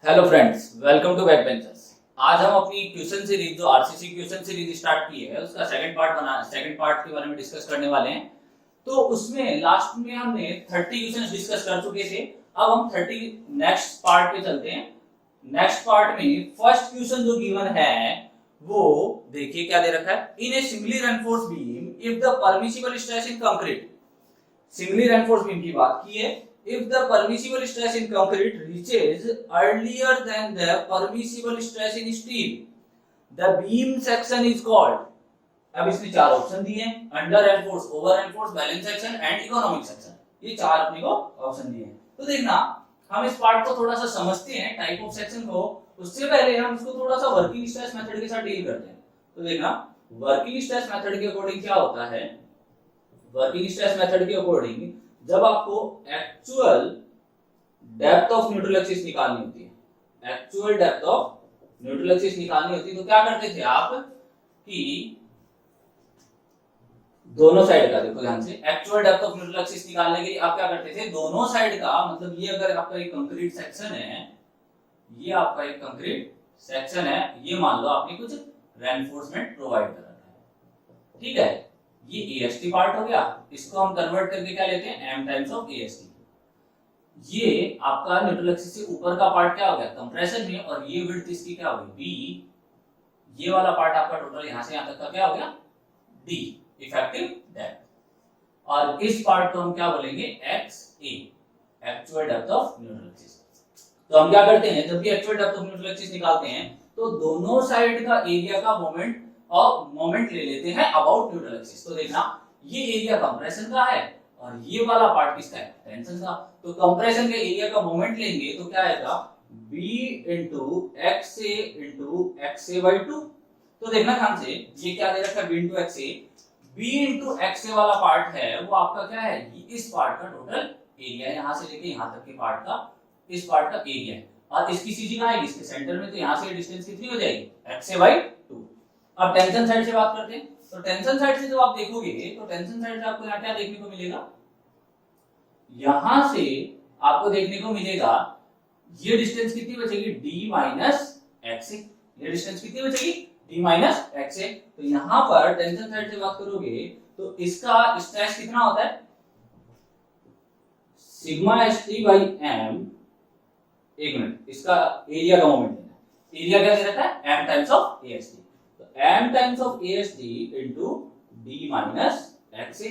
Hello friends, welcome to back benchers. आज हम अपनी क्वेश्चन सीरीज जो आरसीसी क्वेश्चन सीरीज स्टार्ट की है उसका सेकंड पार्ट के बारे में डिस्कस करने वाले हैं। तो उसमें लास्ट में हमने 30 क्वेश्चंस डिस्कस कर चुके थे। अब हम 30 नेक्स्ट पार्ट पे चलते हैं। नेक्स्ट पार्ट में फर्स्ट क्वेश्चन जो गिवन है वो देखिए क्या दे रखा है। In a singly reinforced beam if the permissible stress in concrete, singly reinforced beam की बात की है। If the permissible stress in concrete reaches earlier than the permissible stress in steel, the beam section is called। अब इसमें चार option दिए हैं, under reinforce, over reinforce, balance section and economic section. ये चार अपने को ऑप्शन दिए हैं। तो देखना, हम इस पार्ट को थोड़ा सा समझते हैं टाइप ऑफ सेक्शन को। उससे पहले हम इसको थोड़ा सा वर्किंग स्ट्रेस मेथड के साथ डील करते हैं। तो देखना, वर्किंग स्ट्रेस मेथड के अकॉर्डिंग क्या होता है। वर्किंग स्ट्रेस मेथड के अकॉर्डिंग जब आपको actual depth of neutral axis निकालनी होती है, actual depth of neutral axis निकालनी होती है, तो क्या करते थे आप कि दोनों साइड का, देखो ध्यान से, actual depth of neutral axis निकालने के लिए आप क्या करते थे, दोनों साइड का, मतलब ये अगर आपका एक कंक्रीट सेक्शन है, ये आपका एक कंक्रीट सेक्शन है, ये मान लो आपने कुछ रेनफोर्समेंट प्रोवाइड कर रखा है, ठीक है। ये एएसटी पार्ट हो गया, इसको हम कन्वर्ट करके क्या लेते हैं, m टाइम्स ऑफ एएसटी। ये आपका न्यूट्रल एक्सिस से ऊपर का पार्ट क्या हो गया, कंप्रेशन में, और ये विड्थ इसकी क्या हो गई, b। ये वाला पार्ट आपका टोटल यहां से यहां तक का क्या हो गया, d, इफेक्टिव डेप्थ। और इस पार्ट को हम क्या बोलेंगे, xa, actual depth of neutral axis. तो हम क्या करते हैं, जब भी actual depth of neutral axis निकालते हैं तो दोनों साइड का एरिया का मोमेंट और मोमेंट ले लेते हैं अबाउट न्यूट्रल एक्सिस। तो देखना, ये एरिया कंप्रेशन का है और ये वाला पार्ट किसका है, टेंशन का। तो कंप्रेशन के एरिया का मोमेंट लेंगे तो क्या आएगा, b into xa into xa by 2। तो देखना ध्यान से, ये क्या दे रखा है, b into xa। b into xa वाला पार्ट है वो आपका क्या है, इस पार्ट का टोटल एरिया है, यहां से लेके यहां तक के पार्ट का, इस पार्ट का एरिया है। और इसकी सीधी कहां आएगी, इसके सेंटर में, तो यहां से डिस्टेंस कितनी हो जाएगी, xa by 2। अब टेंशन साइड से बात करते हैं। तो टेंशन साइड से जब आप देखोगे तो टेंशन साइड से आपको यहाँ क्या देखने को मिलेगा, यहां से आपको देखने को मिलेगा ये डिस्टेंस कितनी बचेगी, d माइनस xa। ये डिस्टेंस कितनी बचेगी, d माइनस xa। तो यहां पर टेंशन साइड से बात करोगे तो इसका स्ट्रेस कितना होता है, सिग्मा st बाई m। एक मिनट, इसका एरिया का मोमेंट लेना है, एरिया क्या दे रहता है, m times of ast। m times of ASD into d minus xa।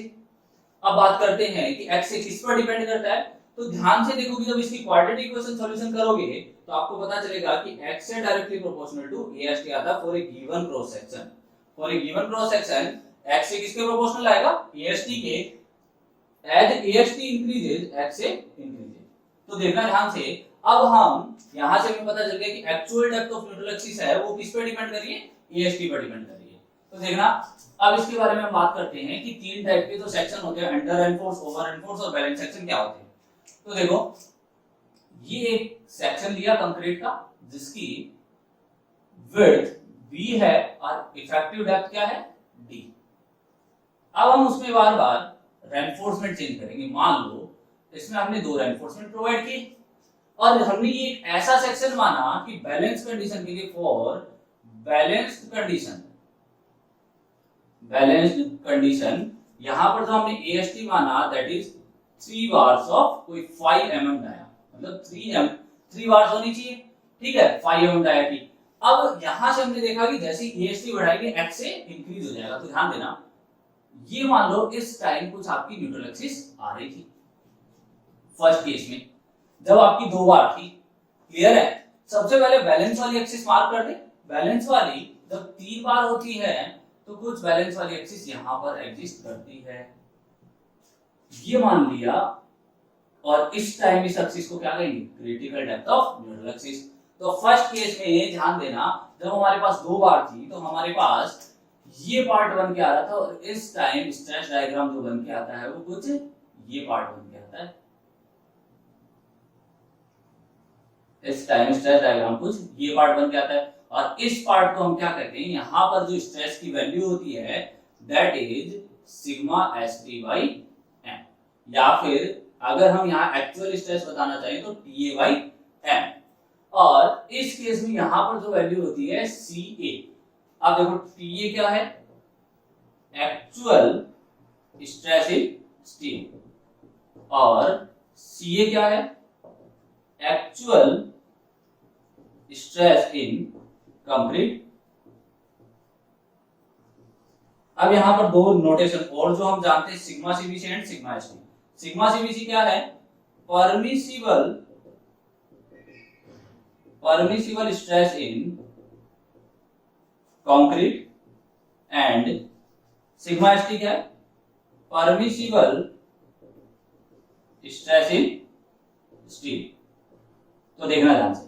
अब बात करते हैं कि xa किस पर डिपेंड करता है। तो ध्यान से देखोगे, जब इसकी क्वाड्रेटिक इक्वेशन सॉल्यूशन करोगे तो आपको पता चलेगा कि xa directly proportional to ASD आता है for a given cross section. For a given cross section xa किसके प्रोपोर्शनल आएगा, ASD के। As ASD increases xa increases. तो देखना ध्यान से, अब हम यहां से हमें पता चल गया कि actual depth of neutral axis है वो किस पे डिपेंड कर रही है, ASD पर डिपेंड कर रही है। तो देखना, अब इसके बारे में हम बात करते हैं कि तीन टाइप के जो सेक्शन होते हैं, अंडर रेनफोर्स, ओवर रेनफोर्स और बैलेंस सेक्शन, क्या होते हैं। तो देखो, ये एक सेक्शन लिया कंक्रीट का जिसकी विड्थ b है और इफेक्टिव डेप्थ क्या है, d। अब हम उसमें बार बार रेनफोर्समेंट चेंज करेंगे। मान लो इसमें हमने दो रेनफोर्समेंट प्रोवाइड किए और हमने ये एक ऐसा सेक्शन माना कि बैलेंस कंडीशन के लिए, for balanced condition, balanced condition, यहां पर जो हमने AST माना दैट इज 3 बार्स ऑफ कोई 5 mm डाया, मतलब 3 बार्स होनी चाहिए, ठीक है, 5 mm डाया की। अब यहां से हमने देखा कि जैसे AST बढ़ाएंगे xa इंक्रीज हो जाएगा। तो ध्यान देना, ये मान लो इस टाइम कुछ आपकी न्यूट्रल एक्सिस आ रही थी फर्स्ट केस में, जब आपकी 2 बार थी, क्लियर है। सबसे पहले बैलेंस वाली एक्सिस मार्क कर दे। बैलेंस वाली जब 3 बार होती है तो कुछ बैलेंस वाली एक्सिस यहां पर एग्जिस्ट करती है, ये मान लिया। और इस टाइम इस एक्सिस को क्या कहेंगे, critical depth of neutral axis. तो फर्स्ट केस में ध्यान देना, जब हमारे पास 2 बार थी तो हमारे पास ये पार्ट बन के आ रहा था, और इस टाइम स्ट्रेस डायग्राम जो बन के आता है वो कुछ ये पार्ट बन के आता है। इस टाइम स्ट्रेस डायग्राम कुछ ये पार्ट बन के आता है, और इस पार्ट को हम क्या कहते हैं, यहां पर जो स्ट्रेस की वैल्यू होती है that is sigma st by m, या फिर अगर हम यहाँ एक्चुअल स्ट्रेस बताना चाहें तो TA बाई m। और इस केस में यहां पर जो वैल्यू होती है CA, अब देखो TA क्या है, एक्चुअल स्ट्रेस इन स्टील, और CA क्या है, एक्चुअल स्ट्रेस इन कंक्रीट। अब यहां पर दो नोटेशन और जो हम जानते हैं, sigma CBC and sigma ST. Sigma CBC क्या है, permissible stress in concrete, and sigma ST क्या है, परमिसिबल स्ट्रेस इन स्टील। तो देखना ध्यान से।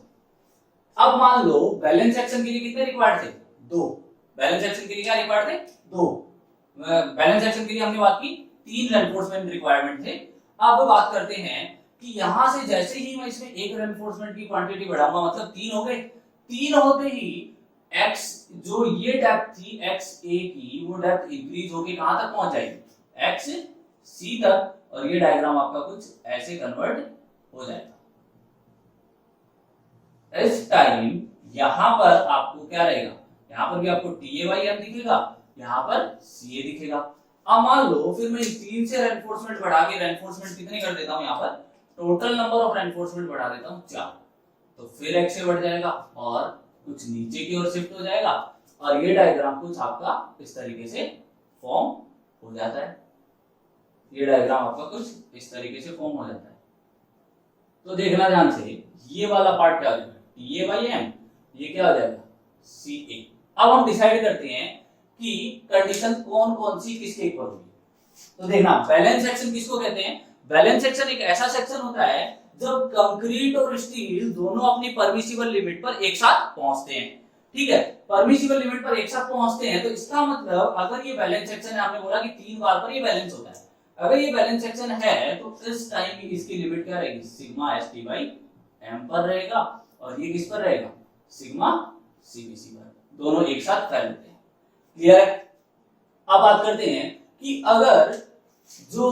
अब मान लो बैलेंस सेक्शन के लिए कितने रिक्वायर्ड थे, 2। बैलेंस सेक्शन के लिए क्या रिक्वायर्ड थे, 2। बैलेंस सेक्शन के लिए हमने बात की 3 रेनफोर्समेंट रिक्वायरमेंट थे। अब बात करते हैं कि यहां से जैसे ही मैं इसमें एक रेनफोर्समेंट की क्वांटिटी बढ़ाऊंगा, मतलब 3 हो गए, 3 होते ही x जो ये डेप्थ थी XA की, वो डेप्थ इंक्रीज होके कहां तक पहुंच जाएगी, XC तक, और ये डायग्राम आपका कुछ ऐसे कन्वर्ट हो जाएगा। इस टाइम यहां पर आपको क्या रहेगा, यहां पर भी आपको TA/M दिखेगा, यहां पर CA दिखेगा। अब मान लो फिर मैं 3 से रेनफोर्समेंट बढ़ा के रेनफोर्समेंट कितने कर देता हूं, यहां पर टोटल नंबर ऑफ रेनफोर्समेंट बढ़ा देता हूं 4, तो फिर x से बढ़ जाएगा और कुछ नीचे की ओर शिफ्ट हो जाएगा, और ये डायग्राम कुछ आपका इस तरीके से फॉर्म हो जाता है। ये डायग्राम आपका कुछ इस तरीके से फॉर्म हो जाता है। तो देखना ध्यान से, ये वाला पार्ट क्या हो जाएगा, TA/M, ये क्या हो जाएगा, CA। अब हम डिसाइड करते हैं कि कंडीशन कौन कौन सी किसके इक्वल होगी। तो देखना, बैलेंस सेक्शन किसको कहते हैं, बैलेंस सेक्शन एक ऐसा सेक्शन होता है जब कंक्रीट और स्टील दोनों अपनी परमिसिबल लिमिट पर एक साथ पहुंचते हैं। ठीक है, परमिसिबल लिमिट पर एक साथ पहुंचते हैं, तो इसका मतलब अगर ये बैलेंस सेक्शन है, आपने बोला कि 3 बार पर ये बैलेंस होता है, अगर ये बैलेंस सेक्शन है तो इस टाइम की इसकी लिमिट क्या रहेगी, सिग्मा ST/M पर रहेगा, और ये किस पर रहेगा, सिग्मा CBC पर, दोनों एक साथ फैलते हैं। क्लियर है। अब बात करते हैं कि अगर जो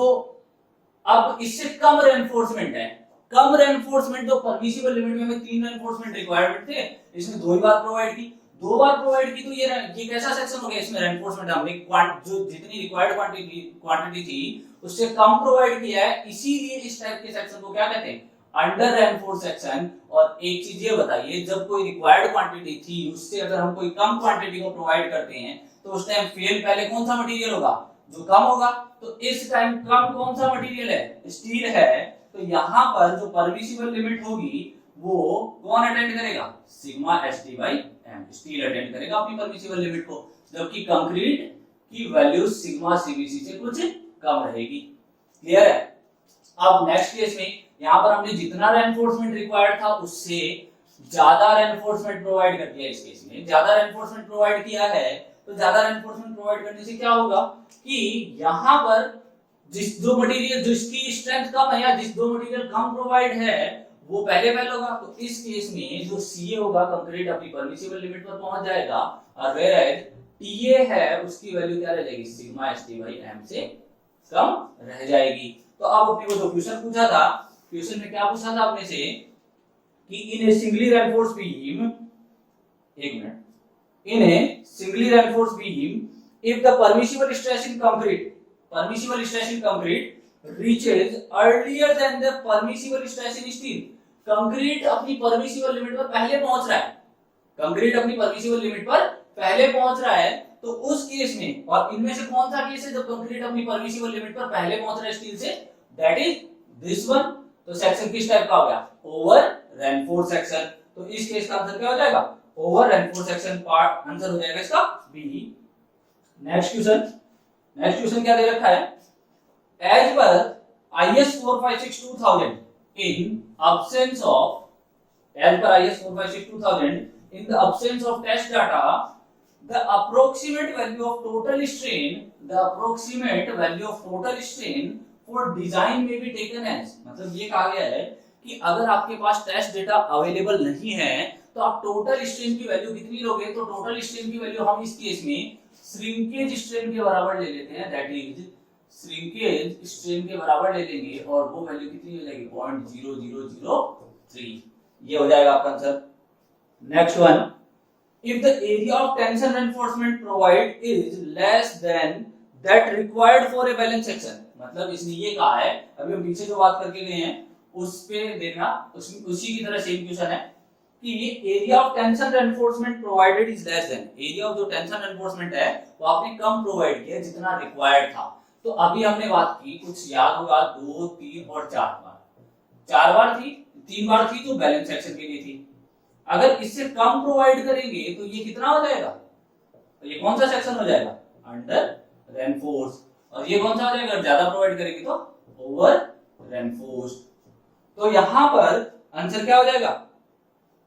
अब इससे कम रेनफोर्समेंट है, कम रेनफोर्समेंट, जो परमिसिबल लिमिट में हमें 3 रेनफोर्समेंट रिक्वायरमेंट थे, इसमें 2 ही बार प्रोवाइड की, 2 बार प्रोवाइड की, तो ये कैसा सेक्शन हो गया, इसमें रेनफोर्समेंट हमने जो जितनी रिक्वायर्ड क्वांटिटी थी उससे कम प्रोवाइड किया है, इसीलिए इस टाइप के सेक्शन को क्या कहते हैं, अंडर रेनफोर्स सेक्शन। और एक चीज ये बताइए, जब कोई रिक्वायर्ड क्वांटिटी थी उससे अगर हम कोई कम क्वांटिटी को प्रोवाइड करते हैं, तो उस टाइम फेल पहले कौन सा मटेरियल होगा, जो कम होगा। तो इस टाइम कम कौन सा मटेरियल है, स्टील है, तो यहां पर जो परमिसिबल लिमिट होगी वो कौन अटेंड करेगा, सिग्मा ST/M, स्टील अटेंड करेगा अपनी परमिसिबल लिमिट को, जबकि कंक्रीट की वैल्यू सिग्मा CBC से कुछ कम रहेगी। क्लियर है। अब नेक्स्ट केस में यहां पर हमने जितना रेनफोर्समेंट रिक्वायर्ड था उससे ज्यादा रेनफोर्समेंट प्रोवाइड कर दिया। इस केस में ज्यादा रेनफोर्समेंट प्रोवाइड किया है, तो ज्यादा रेनफोर्समेंट प्रोवाइड करने से क्या होगा कि यहां पर जो मटेरियल जिसकी स्ट्रेंथ कम है या जो मटेरियल कम प्रोवाइड है वो पहले फेल होगा। तो इस केस में जो CA होगा, कंक्रीट अपनी परमिसिबल लिमिट पर पहुंच जाएगा, और वेयर TA है उसकी वैल्यू क्या रह जाएगी, सिग्मा ST/M से कम रह जाएगी। तो अब अपने को जो क्वेश्चन पूछा था, क्वेश्चन में क्या पूछा था अपने से कि इन ए सिंगली रेनफोर्स बीम, एक minute, in a singly reinforced beam, if the permissible stress in concrete reaches earlier than the permissible stress in steel, concrete अपनी परमिसिबल लिमिट पर पहले पहुंच रहा है, कंक्रीट अपनी परमिसिबल लिमिट पर पहले पहुंच रहा है, तो उस केस में, और इनमें से कौन सा केस है जब कंक्रीट अपनी परमिसिबल लिमिट पर पहले पहुंच रहा है स्टील से, दैट इज दिस वन। तो सेक्शन किस टाइप का हो गया, ओवर रेनफोर्स सेक्शन। तो इस केस का आंसर क्या हो जाएगा, over reinforce section part, answer हो जाएगा इसका बी। नेक्स्ट क्वेश्चन क्या दे रखा है, as per IS 4562,000 in absence of, as per IS 4562,000 in the absence of test data, the approximate value of total strain for design may be taken as, मतलब ये कहा गया है कि अगर आपके पास टेस्ट डेटा अवेलेबल नहीं है तो आप टोटल स्ट्रेन की वैल्यू कितनी लोगे, तो टोटल स्ट्रेन की वैल्यू हम इस केस में श्रिंकेज स्ट्रेन के बराबर ले लेते हैं, दैट इज श्रिंकेज स्ट्रेन के बराबर ले लेंगे, और वो वैल्यू कितनी हो जाएगी 0.0003। ये हो जाएगा आपका answer. Next one, if the area of tension reinforcement provide is less than that required for a balance section, मतलब इसने ये कहा है, अभी हम पीछे जो बात करके गए हैं उस पे देखना, उसी की तरह सेम क्वेश्चन है कि area of tension reinforcement provided is less than, area of जो टेंशन रेनफोर्समेंट है वो आपने कम प्रोवाइड किया जितना रिक्वायर्ड था। तो अभी हमने बात की, कुछ याद होगा, 2, 3 और 4 बार, 4 बार थी, 3 बार थी तो बैलेंस सेक्शन के लिए थी। अगर इससे कम प्रोवाइड करेंगे तो ये कितना हो जाएगा, तो ये कौन सा सेक्शन हो जाएगा, अंडर रेनफोर्स, और ये कौन सा हो जाएगा, ज्यादा प्रोवाइड करेंगे तो ओवर रेनफोर्स। तो यहां पर आंसर क्या हो जाएगा,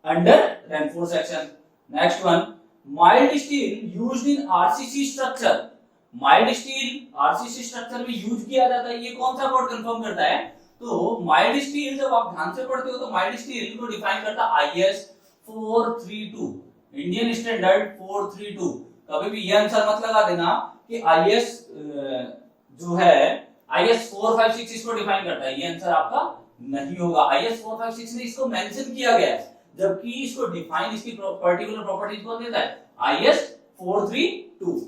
under reinforce section. Next one, mild steel used in RCC structure, mild steel RCC structure में यूज किया जाता है, ये कौन सा कोड कंफर्म करता है, तो माइल्ड स्टील जब आप ध्यान से पढ़ते हो तो माइल्ड स्टील को डिफाइन करता है आईएस 432, इंडियन स्टैंडर्ड 432। कभी भी ये आंसर मत लगा देना कि आईएस जो है आईएस 456 इसको डिफाइन करता है, ये आंसर आपका नहीं होगा। आईएस 456 ने इसको मेंशन किया गया है, जबकि इसको डिफाइन, इसकी पर्टिकुलर प्रॉपर्टीज कौन देता है, आईएस 432।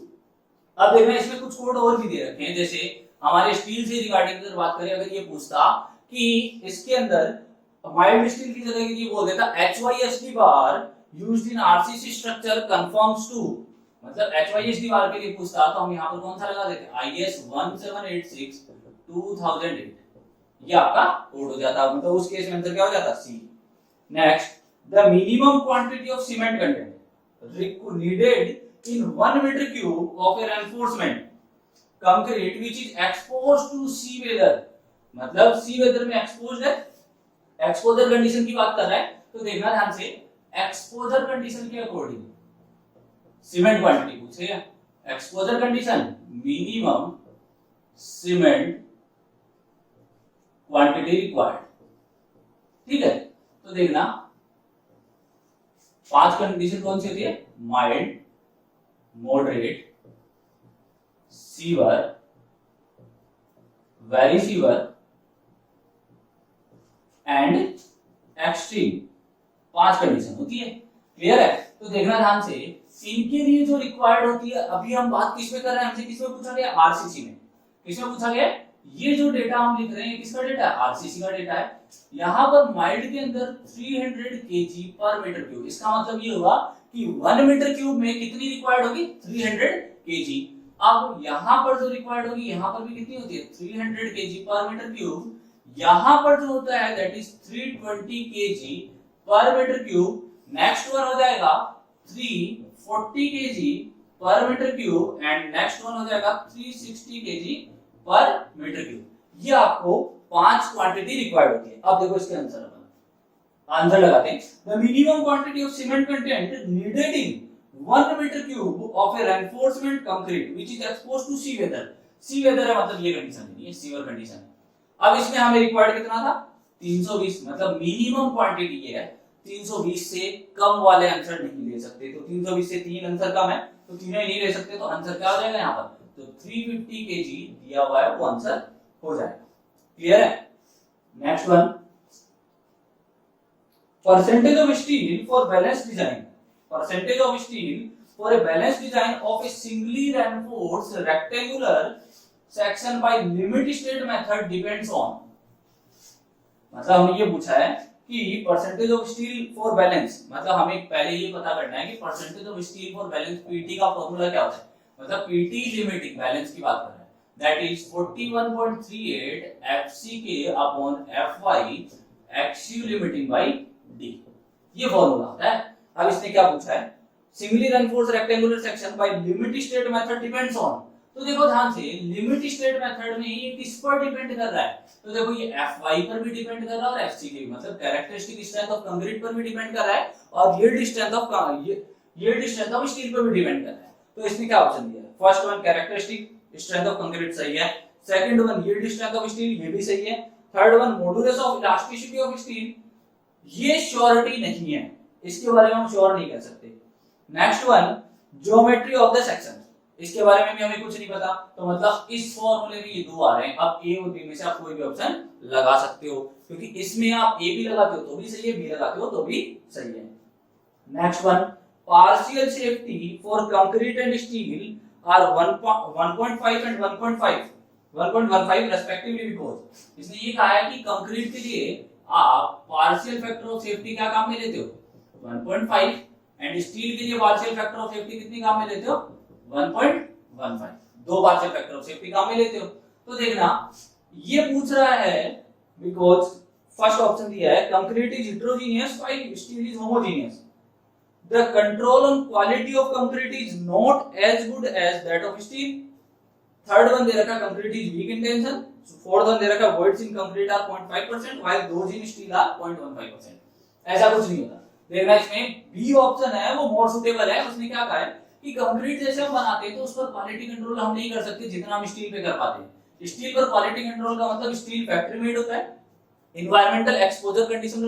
अब देखना इसमें कुछ कोड और भी दे रखे हैं, जैसे हमारे स्टील से रिगार्डिंग अगर बात करें, अगर ये पूछता कि इसके अंदर माइल्ड स्टील की जगह ये बोल देता HYSD bar used in RCC structure conforms to, मतलब HYSD बार के लिए पूछता तो हम यहाँ पर कौन सा लगा देते, IS 1786 2008, ये आपका कोड हो जाता, मतलब उस केस में आंसर क्या हो जाता, C. Next, the minimum quantity of cement content needed in 1 metre cube of a reinforcement concrete which is exposed to sea weather, मतलब सी वेदर में एक्सपोज्ड है, एक्सपोजर कंडीशन की बात कर रहा है, तो देखना ध्यान से, एक्सपोजर कंडीशन के अकॉर्डिंग सीमेंट क्वांटिटी पूछेगा, exposure condition minimum cement quantity required, ठीक है। तो देखना 5 कंडीशन कौन सी होती है, mild, moderate, sewer, very sewer and extreme, 5 condition होती है, क्लियर है। तो देखना ध्यान से, इनके लिए जो रिक्वायर्ड होती है, अभी हम बात किसमें कर रहे हैं, हमसे किसमें पूछा गया, आरसीसी में, किसमें पूछा गया, ये जो डेटा हम लिख रहे हैं किसका डेटा है, आरसीसी का डेटा है। यहां पर माइल्ड के अंदर 300 केजी पर मीटर क्यूब, इसका मतलब ये हुआ कि 1 मीटर क्यूब में कितनी रिक्वायर्ड होगी, 300 केजी। अब यहां पर जो रिक्वायर्ड होगी, यहां पर भी कितनी होती है, 300 केजी पर मीटर क्यूब, यहां पर जो होता है that is 320 kg per metre cube. Next one हो जाएगा 340 kg per metre cube and next one हो जाएगा 360 केजी पर मीटर क्यूब। ये आपको 5 क्वांटिटी रिक्वायर्ड होती है। अब देखो इसके आंसर लगाते हैं, the minimum quantity of cement content needed in 1 metre cube of a reinforcement concrete which is exposed to sea weather, sea weather है मतलब ये कंडीशन नहीं है, सीवर कंडीशन है। अब इसमें हमें रिक्वायर्ड कितना था, 320, मतलब मिनिमम क्वांटिटी ये है, 320 से कम वाले आंसर नहीं ले सकते, तो 320 से 3 आंसर कम है तो तीनों ही नहीं ले सकते, तो आंसर क्या हो जाएगा यहाँ पर, तो 350 केजी दिया हुआ है वो आंसर हो जाएगा, क्लियर है। Next one, percentage of steel for balance design, percentage of steel for a balance design of A singly reinforced rectangular section by limit state method depends on, मतलब हमें ये पूछा है कि percentage of steel for balance, मतलब हमें पहले ये पता करना है कि percentage of steel for balance PT का फॉर्मूला क्या होता है, मतलब पीटी लिमिटिंग बैलेंस की बात कर रहे हैं, that is 41.38 FCK upon FY XU limiting by D, ये फॉर्मूला होता है। अब इसने क्या पूछा है, singly reinforced rectangular section by limit state method depends on, तो देखो ध्यान से, लिमिट स्टेट मेथड में ये किस पर डिपेंड कर रहा है, तो देखो ये Fy पर भी डिपेंड कर रहा है और Fck, मतलब कैरेक्टरिस्टिक स्ट्रेंथ ऑफ कंक्रीट पर भी डिपेंड कर रहा है और यील्ड स्ट्रेंथ ऑफ स्टील पर भी डिपेंड कर रहा है। तो इसने क्या ऑप्शन दिया, first one characteristic strength of concrete सही है, second one yield strength of steel, ये भी सही है, third one modulus of elasticity of steel, ये श्योरिटी नहीं है, इसके बारे में हम श्योर नहीं कर सकते। Next one geometry of the section, इसके बारे में भी हमें कुछ नहीं पता, तो मतलब इस फॉर्मूले में ये दो आ रहे हैं। अब ए और बी में से आप कोई भी ऑप्शन लगा सकते हो, क्योंकि इसमें आप ए भी लगाते हो तो भी सही है, बी लगाते हो तो भी सही है। Next one, partial safety for concrete and steel are 1.5 and 1.15 respectively, because इसने ये कहा है कि कंक्रीट के लिए आप पार्शियल फैक्टर ऑफ सेफ्टी क्या काम में लेते हो 1.5, एंड स्टील के लिए पार्शियल फैक्टर ऑफ सेफ्टी कितनी काम में लेते हो 1.15, दो पार्शियल फैक्टर ऑफ सेफ्टी काम में लेते हो। तो देखना ये पूछ रहा है बिकॉज फर्स्ट ऑप्शन दिया है concrete is heterogeneous while steel is homogeneous, the control on quality of concrete is not as good as that of steel। Third one दे रखा concrete is weak in tension, fourth one दे रखा voids in concrete are 0.5% while those in steel are 0.15%। ऐसा कुछ नहीं होता। देखना इसमें बी ऑप्शन है वो मोर सुटेबल है। उसने क्या कहा है कि कंक्रीट जैसे हम बनाते हैं तो उस पर क्वालिटी कंट्रोल हम नहीं कर सकते जितना हम स्टील पे कर पाते हैं। स्टील पर क्वालिटी कंट्रोल का मतलब स्टील फैक्ट्री मेड होता है, इन्वायरमेंटल एक्सपोजर कंडीशन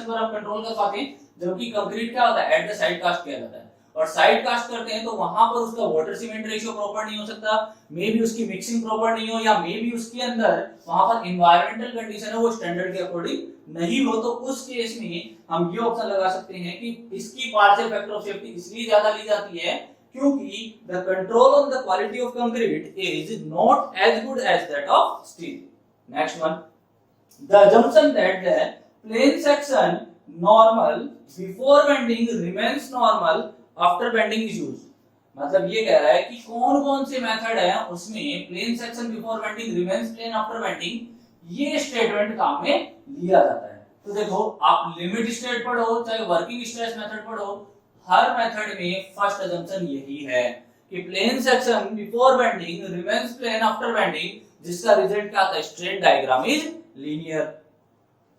पर हम कंट्रोल कर पाते हैं, जबकि कंक्रीट क्या होता है एट द साइड कास्ट किया जाता है, और साइड कास्ट करते हैं तो वहां पर उसका वाटर सीमेंट रेशियो प्रॉपर नहीं हो सकता, मे बी उसकी मिक्सिंग प्रॉपर नहीं हो, या मे बी उसके अंदर वहां पर इन्वायरमेंटल कंडीशन है वो स्टैंडर्ड के अकॉर्डिंग नहीं हो। तो उस केस में हम ये ऑप्शन लगा सकते हैं कि इसकी पार्शियल फैक्टर ऑफ सेफ्टी इसलिए ज्यादा ली जाती है क्योंकि the control on the quality of concrete is not as good as that of steel. Next one, the assumption that the plane section normal before bending remains normal after bending is used। मतलब ये कह रहा है कि कौन कौन से method है उसमें plane section before bending remains plane after bending, ये स्टेटमेंट काम में लिया जाता है। तो देखो आप लिमिट स्टेट पढ़ो चाहे वर्किंग स्ट्रेस मेथड पढ़ो, हर मेथड में फर्स्ट असम्पशन यही है कि plane section before bending remains plane after bending, जिसका रिजल्ट क्या आता है स्ट्रेट डायग्राम इज लीनियर।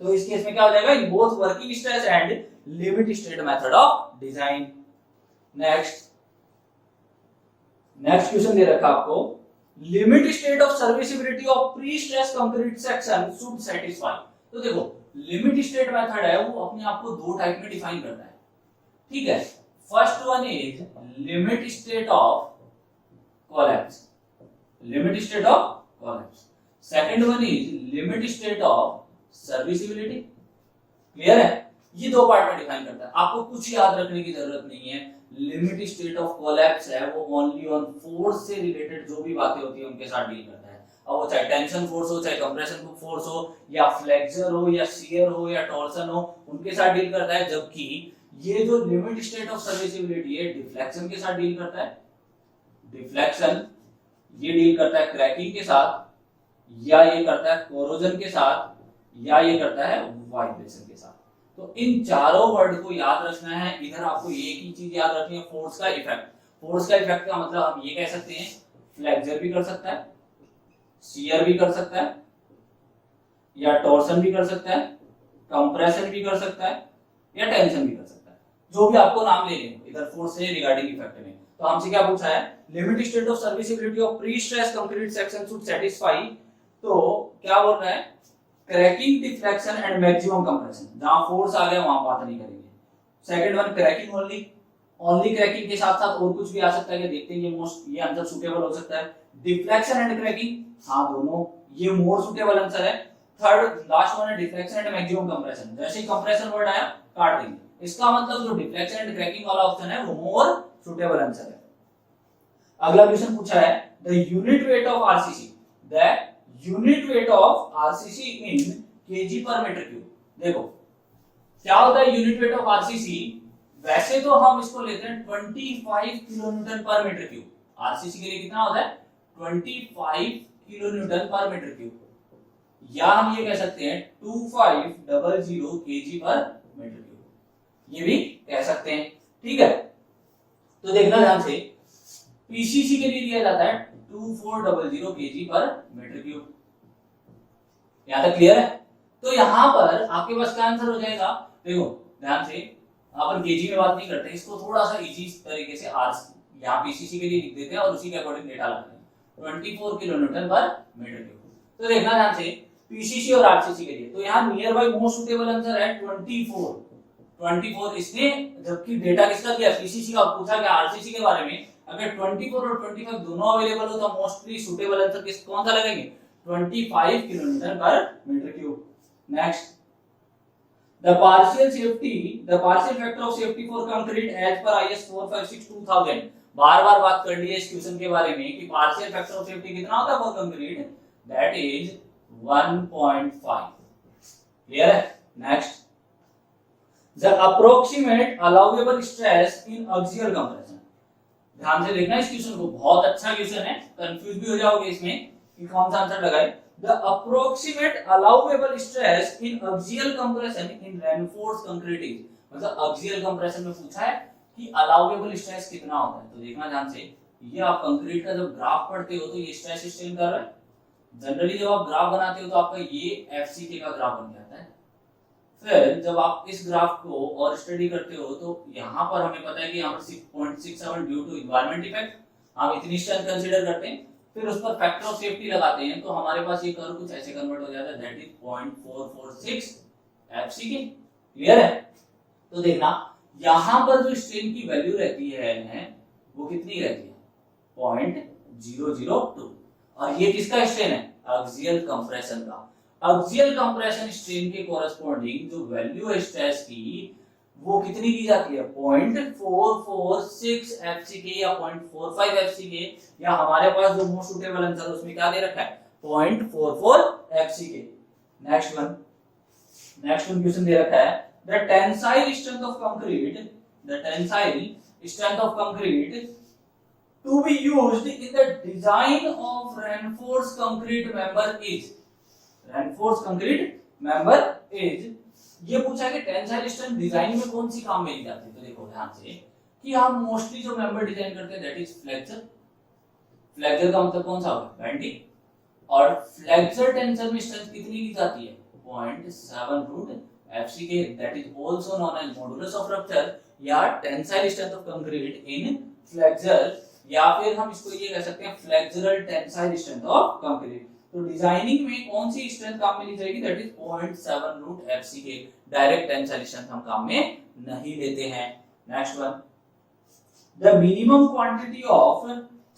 तो इस केस में क्या हो जाएगा in both working stress and limit state method of design. Next question दे रखा आपको, limit state of serviceability of pre stress concrete section should satisfy. तो देखो लिमिट स्टेट मेथड है वो अपने आप को दो टाइप में डिफाइन करता है, ठीक है। First one is limit state of collapse, limit state of collapse. Second one is limit state of serviceability. Clear है, ये दो पार्ट में डिफाइन करता है, आपको कुछ याद रखने की जरूरत नहीं है। लिमिट स्टेट ऑफ कोलैप्स है वो ओनली ऑन फोर्स से रिलेटेड जो भी बातें होती है उनके साथ डील करता है, अब वो चाहे टेंशन फोर्स हो, चाहे कंप्रेशन फोर्स हो, या फ्लेक्सर हो, या शियर हो, या टॉर्सन हो, उनके साथ डील करता है। जबकि ये जो लिमिट स्टेट ऑफ सर्विसिबिलिटी है डिफ्लेक्शन के साथ डील करता है। डिफ्लेक्शन ये डील करता है क्रैकिंग के साथ, या ये करता है कोरोजन के साथ, या ये करता है वाइब्रेशन के साथ। तो इन चारों वर्ड को याद रखना है। इधर आपको एक ही चीज याद रखनी है, फोर्स का इफेक्ट। फोर्स का इफेक्ट का मतलब हम ये कह सकते हैं फ्लेक्सर भी कर सकता है, शियर भी कर सकता है, या टॉर्सन भी कर सकता है, कंप्रेशन भी कर सकता है, या टेंशन भी कर सकता है, जो भी आपको नाम लेने हो इधर फोर्स से रिगार्डिंग इफेक्ट में। तो हमसे क्या पूछा है, limit state of serviceability of pre stress concrete section should satisfy. तो क्या बोल रहा है, cracking, deflection and maximum compression. जहां फोर्स आ गया वहां बात नहीं करेंगे। Second one cracking only cracking के साथ साथ और कुछ भी आ सकता है, कि देखते हैं ये आंसर सुटेबल हो सकता है। डिफ्लेक्शन एंड क्रैकिंग, हाँ दोनों, ये मोर सुटेबल आंसर है। थर्ड लास्ट वन है डिफ्लेक्शन एंड मैक्सिमम कंप्रेशन। जैसे ही कंप्रेशन वर्ड आया काट देंगे, इसका मतलब जो डिफ्लेक्शन एंड क्रैकिंग वाला ऑप्शन है वो मोर सुटेबल आंसर है। अगला क्वेश्चन पूछा है, the unit weight of RCC, the unit weight of RCC in KG per metre cube. देखो क्या होता है यूनिट वेट ऑफ आरसीसी, वैसे तो हम इसको लेते हैं 25 किलोन्यूटन पर मीटर क्यूब। आरसीसी के लिए कितना होता है 25 किलोन्यूटन पर मीटर क्यूब, या हम ये कह सकते हैं 2500 केजी पर मीटर क्यूब, ये भी कह सकते हैं, ठीक है। तो देखना ध्यान से, पीसीसी के लिए दिया जाता है 2400 केजी पर मीटर क्यूब। यहां तक क्लियर है। तो यहां पर आपके पास क्या आंसर हो जाएगा, देखो ध्यान से, अपन केजी में बात नहीं करते, इसको थोड़ा सा इजी तरीके से आर यहाँ पीसीसी के लिए लिख देते हैं और उसी के अकॉर्डिंग डेटा लगाते हैं। 24 किलोन्यूटन पर मीटर क्यूब। तो देखना ध्यान से, पीसीसी और आरसीसी के लिए, तो यहाँ near by most suitable answer है 24 इसने, जबकि डेटा किसका दिया पीसीसी का, पूछा गया आरसीसी के बारे में, अगर 24 और 25 दोनों अवेलेबल हो तो मोस्टली सुटेबल आंसर किस कौन सा लगाएंगे 25 kilometre per metre cube. Next the partial factor of safety for concrete as per IS 456-2000 बार बार बात कर ली है इस क्वेश्चन के बारे में कि पार्शियल फैक्टर ऑफ सेफ्टी कितना होता है for concrete that is 1.5 clear है। Next the approximate allowable stress in axial compression, ध्यान से देखना इस क्वेश्चन को, बहुत अच्छा क्वेश्चन है, कंफ्यूज भी हो जाओगे इसमें कि कौन सा आंसर लगाए। The approximate allowable stress in axial compression in reinforced concrete is, मतलब axial compression में पूछा है कि allowable stress कितना होता है, तो देखना ध्यान से, ये आप कंक्रीट का जब ग्राफ पढ़ते हो तो ये स्ट्रेस स्ट्रेन कर रहा है, जनरली जब आप ग्राफ बनाते हो तो आपका ये FCK का ग्राफ बन जाता है, फिर जब आप इस ग्राफ को और स्टडी करते हो तो यहाँ पर हमें पता है कि यहाँ पर 6.67 ड्यू टू एनवायरमेंट इफेक्ट, हम इतनी स्ट्रेंथ कंसीडर करते हैं, फिर उस पर फैक्टर ऑफ सेफ्टी लगाते हैं तो हमारे पास ये कर्व कुछ ऐसे कन्वर्ट हो जाता है दैट इज 0.446 FCK। क्लियर है। तो देखना यहां पर जो स्ट्रेन की वैल्यू रहती है वो कितनी रहती है 0.002 और ये किसका स्ट्रेन है एक्सियल कंप्रेशन का। एक्सियल कंप्रेशन स्ट्रेन के कोरस्पॉन्डिंग जो वैल्यू है स्ट्रेस की वो कितनी की जाती है 0.446 FCK या 0.45 FCK, या हमारे पास जो मोस्ट सूटेबल आंसर उसमें क्या दे रखा है 0.44 FCK। नेक्स्ट वन क्वेश्चन दे रखा है the tensile strength of concrete to be used in the design of reinforced concrete member is ये पूछा कि टेंसाइल स्ट्रेंथ डिजाइन में कौन सी काम में ली जाती है, तो देखो ध्यान से कि हम मोस्टली जो मेंबर डिजाइन करते हैं दैट इज फ्लेक्सर का मतलब कौन सा होगा बेंडिंग, और फ्लेक्सर टेंशन में स्ट्रेंथ कितनी ली जाती है 0.7 FCK that is also known as modulus of rupture या tensile strength of concrete in flexure, या फिर हम इसको ये कह सकते हैं flexural tensile strength of concrete. तो डिजाइनिंग में कौन सी स्ट्रेंथ काम में ली जाएगी that is 0.7 FCK, direct tensile strength हम काम में नहीं लेते हैं। Next one the minimum quantity of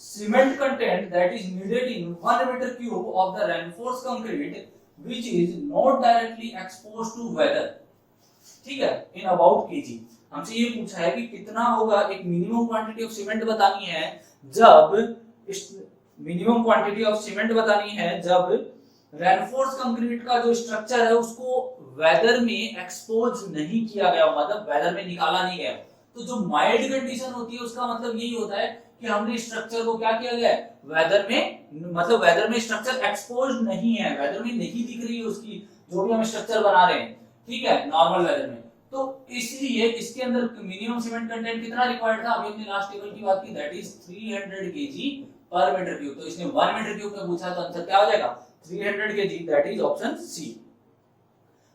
cement content that is needed in 1 metre cube of the reinforced concrete which is not directly exposed to weather, ठीक है, in about KG. हमसे ये पूछा है कि कितना होगा, एक मिनिमम क्वांटिटी ऑफ सीमेंट बतानी है जब रेनफोर्स कंक्रीट का जो स्ट्रक्चर है उसको वेदर में एक्सपोज नहीं किया गया, मतलब वेदर में निकाला नहीं गया। तो जो माइल्ड कंडीशन होती है उसका मतलब यही होता है कि हमने स्ट्रक्चर को क्या किया गया है वेदर में, मतलब वेदर में स्ट्रक्चर एक्सपोज नहीं है, वेदर में नहीं दिख रही है उसकी जो भी हम स्ट्रक्चर बना रहे हैं, ठीक है, नॉर्मल वेदर में। तो इसलिए इसके अंदर मिनिमम सीमेंट कंटेंट कितना रिक्वायर्ड था, अभी हमने लास्ट टेबल की बात की दैट इज 300 kg पर मीटर क्यूब, तो इसने 1 मीटर क्यूब में पूछा तो आंसर क्या हो जाएगा 300 kg, that is option C.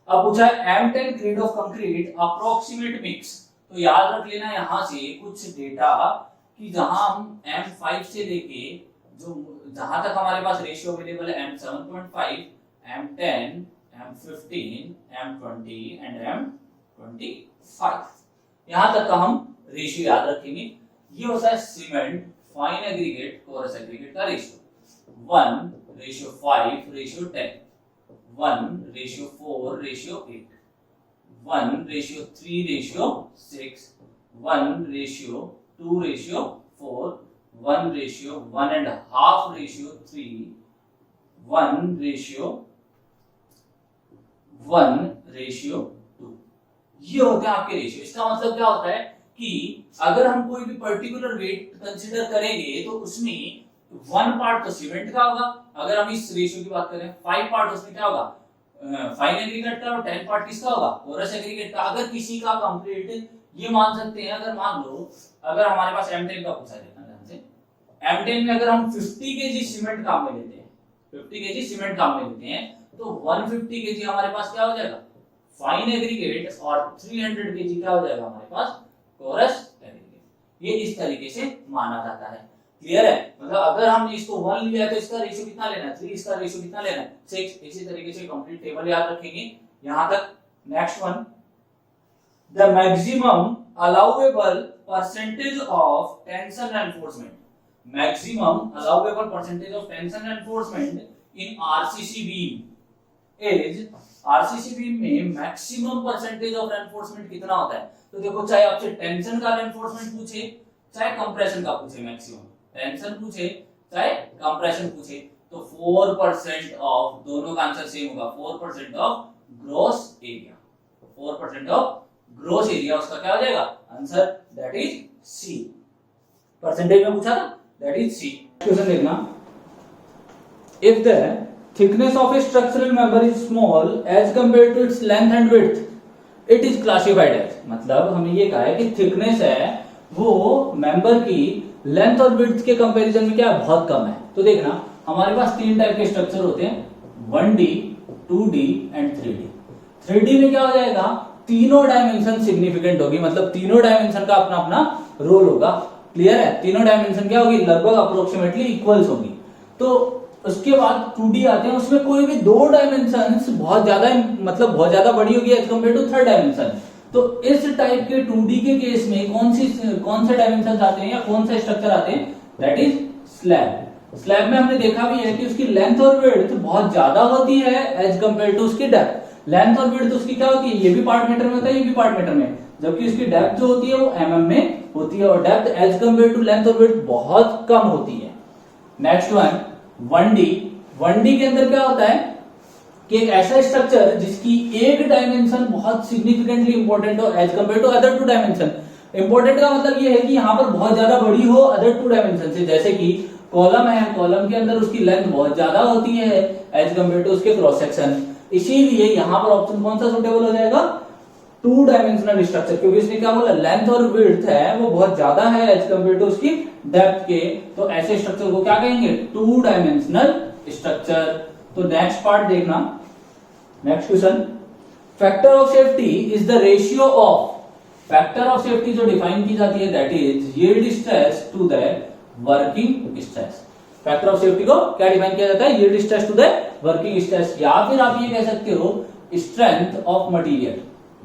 अब पूछा है M10 grade of concrete approximate mix, तो याद रख लेना यहां से कुछ डेटा कि जहां हम M5 से लेके जो जहां तक हमारे पास रेशियो अवेलेबल है M7.5, M10, M15, M20 and M25, यहां तक का हम रेशियो याद रखेंगे। ये होता है cement fine aggregate coarse aggregate का रेशियो 1:5:10, 1:4:8, 1:3:6, 1:2:4, 1:1.5:3, 1:1:2, ये होते हैं आपके रेशियो। इसका मतलब क्या होता है कि अगर हम कोई भी पर्टिकुलर वेट कंसीडर करेंगे तो उसमें 1 पार्ट तो सीमेंट का होगा, अगर हम इस रेशियो की बात करें 5 पार्ट उसमें क्या होगा फाइन एग्रीगेट का, और 10 पार्ट किसका होगा कोरस एग्रीगेट का। अगर किसी का कंप्लीट ये मान सकते हैं, अगर मान लो अगर हमारे पास M10 का पूछा जाता है ध्यान से, M10 में अगर हम 50 kg सीमेंट काम में लेते हैं, 50 kg सीमेंट काम में लेते हैं तो 150 kg हमारे पास क्या हो जाएगा फाइन एग्रीगेट और 300 kg क्या हो जाएगा हमारे पास कोरस एग्रीगेट। ये इस तरीके से माना जाता है। क्लियर है, मतलब अगर हमने इसको 1 लिया तो इसका रेशियो कितना लेना है 3, इसका रेशियो कितना लेना है 6, इसी तरीके से कंप्लीट टेबल याद रखेंगे यहां तक। Next one the maximum allowable percentage of tension reinforcement, maximum allowable percentage of tension reinforcement in RCC beam is, RCC beam में मैक्सिमम परसेंटेज ऑफ रेनफोर्समेंट कितना होता है? तो देखो, चाहे आपसे टेंशन का रेनफोर्समेंट पूछे चाहे कंप्रेशन का पूछे, मैक्सिमम टेंशन पूछे चाहे कंप्रेशन पूछे, तो 4% ऑफ, दोनों का आंसर सेम होगा, 4% of gross area, 4% of gross area उसका क्या हो जाएगा answer, that is C. Percentage में पूछा था, दैट इज सी। क्वेश्चन देखना, if the thickness of a structural member is small as compared to its length and width, it is classified as, मतलब हमें ये कहा है कि थिकनेस है वो मेंबर की लेंथ और विड्थ के कंपैरिजन में क्या है, बहुत कम है। तो देखना, हमारे पास तीन टाइप के स्ट्रक्चर होते हैं, 1D, 2D and 3D। 3D में क्या हो जाएगा, तीनों डायमेंशन सिग्निफिकेंट होगी, मतलब तीनों डायमेंशन का अपना अपना रोल होगा। क्लियर है? तीनों डायमेंशन क्या होगी, लगभग अप्रोक्सीमेटली इक्वल्स होगी। तो उसके बाद 2D आते हैं, उसमें कोई भी दो डायमेंशंस बहुत ज्यादा, मतलब बहुत ज्यादा बड़ी होगी as compare to third dimension. तो इस टाइप के 2D के केस में कौन से डायमेंशंस आते हैं या कौन से स्ट्रक्चर आते हैं, दैट इज स्लैब। स्लैब में हमने देखा भी है कि उसकी लेंथ और विड्थ बहुत ज्यादा होती है एज कम्पेयर टू उसकी डेप्थ। लेंथ और विड्थ उसकी क्या होती है, ये भी पार्ट मीटर में होता है, ये भी पार्ट मीटर में, जबकि उसकी डेप्थ जो होती है वो mm में होती है, और depth as compare to length और विड्थ बहुत कम होती है। Next one 1D। 1D के अंदर क्या होता है कि एक ऐसा स्ट्रक्चर जिसकी एक डायमेंशन बहुत सिग्निफिकेंटली इंपॉर्टेंट हो as compare to other two dimension. Important का मतलब ये है कि यहाँ पर बहुत ज्यादा बड़ी हो अदर टू डायमेंशन से, जैसे कि कॉलम है, कॉलम के अंदर उसकी लेंथ बहुत ज्यादा होती है एज कंपेयर टू उसके क्रॉस सेक्शन। इसीलिए यहाँ पर ऑप्शन कौन सा सुटेबल हो जाएगा, 2 डायमेंशनल स्ट्रक्चर, क्योंकि इसने क्या बोला, लेंथ और विड्थ है वो बहुत ज्यादा है एज कंपेयर टू उसकी डेप्थ के, तो ऐसे स्ट्रक्चर को क्या कहेंगे, 2 डायमेंशनल स्ट्रक्चर। तो नेक्स्ट पार्ट देखना, next question, factor of safety is the ratio of, factor of safety जो डिफाइन की जाती है that is yield stress to the working stress. Factor of safety को क्या डिफाइन किया जाता है, yield stress to the working stress, या फिर आप ये कह सकते हो strength of material,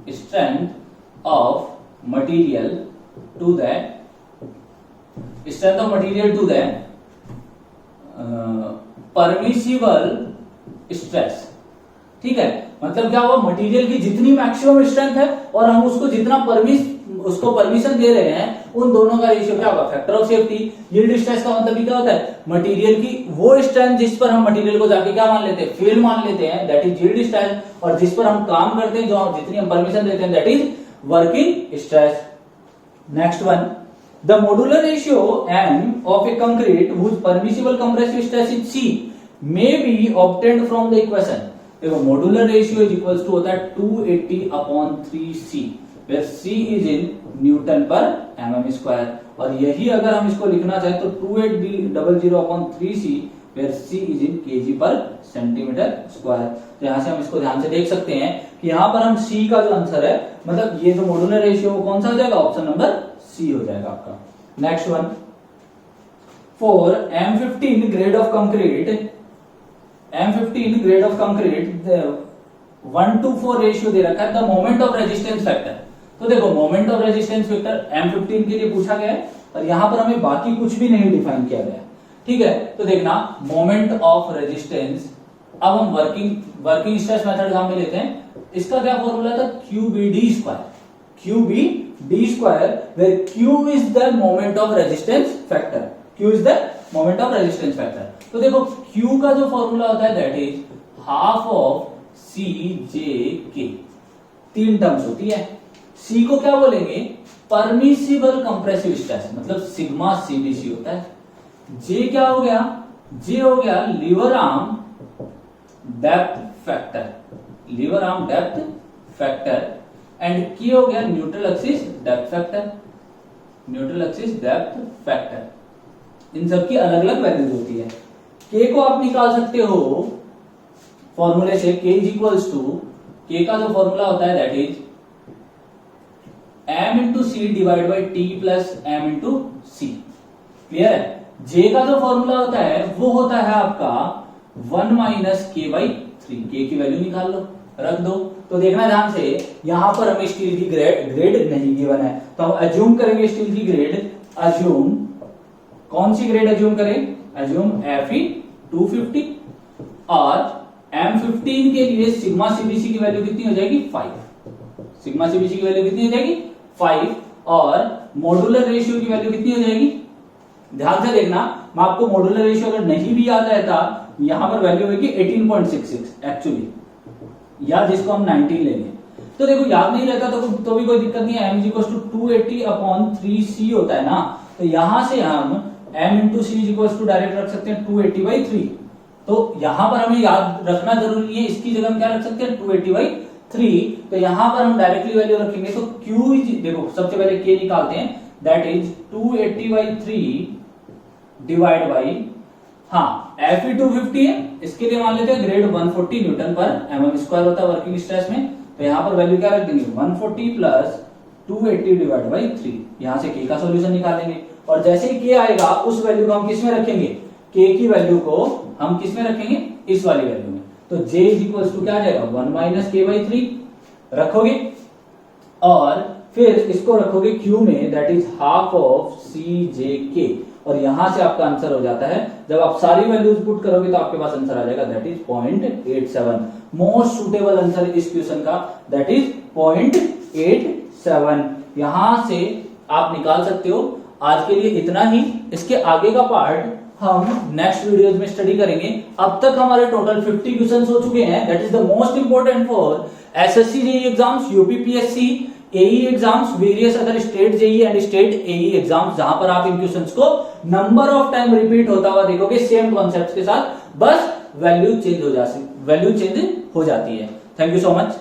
strength of material to the strength of material to the permissible stress। ठीक है, मतलब क्या हुआ, मटेरियल की जितनी मैक्सिमम स्ट्रेंथ है और हम उसको जितना उसको परमिशन दे रहे हैं, उन दोनों का रेशियो क्या होगा, factor of safety. Yield stress का मतलब क्या होता है, मटेरियल की वो स्ट्रेंथ जिस पर हम मटेरियल को जाके क्या मान लेते हैं, फील्ड मान लेते हैं, दैट इज यील्ड स्ट्रेस, और जिस पर हम काम करते हैं, जो जितनी हम परमिशन देते हैं, that is working stress. Next one, the modular ratio m of a concrete which permissible compressive stress is c may be obtained from the equation. देखो, modular ratio is equals to होता है 280/3c, where c is in newton पर mm square, और यही अगर हम इसको लिखना चाहें तो 280/3c where c is in kg पर सेंटीमीटर स्क्वायर। तो यहां से हम इसको ध्यान से देख सकते हैं कि यहां पर हम c का जो आंसर है, मतलब ये जो मॉड्यूलर रेशियो वो कौन सा हो जाएगा, ऑप्शन नंबर c हो जाएगा आपका। Next one, for M15 grade of concrete, M15 grade of concrete 1:4 ratio दे रखा है, the moment of resistance factor. तो देखो, moment of resistance factor M15 के लिए पूछा गया है, और यहां पर हमें बाकी कुछ भी नहीं डिफाइन किया गया। ठीक है, तो देखना, मोमेंट ऑफ रेजिस्टेंस, अब हम वर्किंग स्ट्रेस मेथड काम में लेते हैं। इसका क्या फॉर्मूला था, QBD square, QBD square, where Q is the moment of resistance factor, Q is the moment of resistance factor. तो देखो, Q का जो फॉर्मूला होता है that is half of CJK, 3 terms होती है। C को क्या बोलेंगे, परमिसिबल कंप्रेसिव स्ट्रेस, मतलब सिग्मा CDC होता है। J क्या हो गया, J हो गया lever arm depth factor, lever arm depth factor, and K हो गया neutral axis depth factor, neutral axis depth factor. इन सबकी अलग अलग वैल्यूज होती है। K को आप निकाल सकते हो फॉर्मूले से, K is equals to, K का जो फॉर्मूला होता है that is m into C divide by T plus m into C. Clear है? J का जो फॉर्मूला होता है वो होता है आपका 1 - k/3, K की वैल्यू निकाल लो, रख दो। तो देखना ध्यान से, यहां पर हमें स्टील की ग्रेड नहीं गिवन है, तो हम एज्यूम करेंगे स्टील की ग्रेड, एज्यूम कौन सी ग्रेड एज्यूम करें, एज्यूम Fe 250 और M15 के लिए सिग्मा सीबीसी की वैल्यू कितनी हो जाएगी 5, सिग्मा सीबीसी की वैल्यू कितनी हो जाएगी 5 और मॉड्यूलर रेशियो की वैल्यू कितनी हो जाएगी, ध्यान से देखना, मैं आपको मॉड्यूलर रेशियो अगर नहीं भी याद रहता, यहां पर वैल्यू होगी 18.66 एक्चुअली, या जिसको हम 19 लेंगे। तो देखो याद नहीं रहता तो भी कोई दिक्कत नहीं है, m इक्वल टू 280/3c होता है ना, तो यहां से हम m into C equal to direct रख सकते हैं 280/3। तो यहां पर हमें याद रखना जरूरी नहीं है, इसकी जगह हम क्या रख सकते हैं 280/3। तो यहां पर हम डायरेक्टली वैल्यू रखेंगे, तो q देखो सबसे पहले k निकालते हैं, दैट इज 280/3 डिवाइड बाई, हाँ Fe 250 है, इसके लिए मान लेते हैं ग्रेड 140 न्यूटन पर mm स्क्वायर होता है वर्किंग स्ट्रेस में, तो यहाँ पर वैल्यू क्या रख देंगे 140 प्लस 280 डिवाइड बाई 3, यहाँ से k का सॉल्यूशन निकालेंगे, और जैसे ही k आएगा उस वैल्यू को हम किस में रखेंगे, k की वैल्यू को हम किस में रखेंगे, इस वाली वैल्यू में, तो j इज इक्वल टू क्या आ जाएगा 1 माइनस k/3 रखोगे, और फिर इसको रखोगे q में, that is half of CJK, और यहां से आपका आंसर हो जाता है, जब आप सारी वैल्यूज पुट करोगे तो आपके पास आंसर आ जाएगा, that is 0.87, most suitable answer इस क्वेश्चन का, दैट इज 0.87। यहां से आप निकाल सकते हो। आज के लिए इतना ही, इसके आगे का पार्ट हम नेक्स्ट वीडियोज में स्टडी करेंगे। अब तक हमारे टोटल 50 क्वेश्चंस हो चुके हैं, that is the most important for SSC JEE exams, UPPSC, AE exams, various other state JEE and state AE exams, जहां पर आप इन क्वेश्चंस को नंबर ऑफ टाइम रिपीट होता हुआ देखोगे सेम कॉन्सेप्ट्स के साथ, बस वैल्यू चेंज हो जाती है। Thank you so much.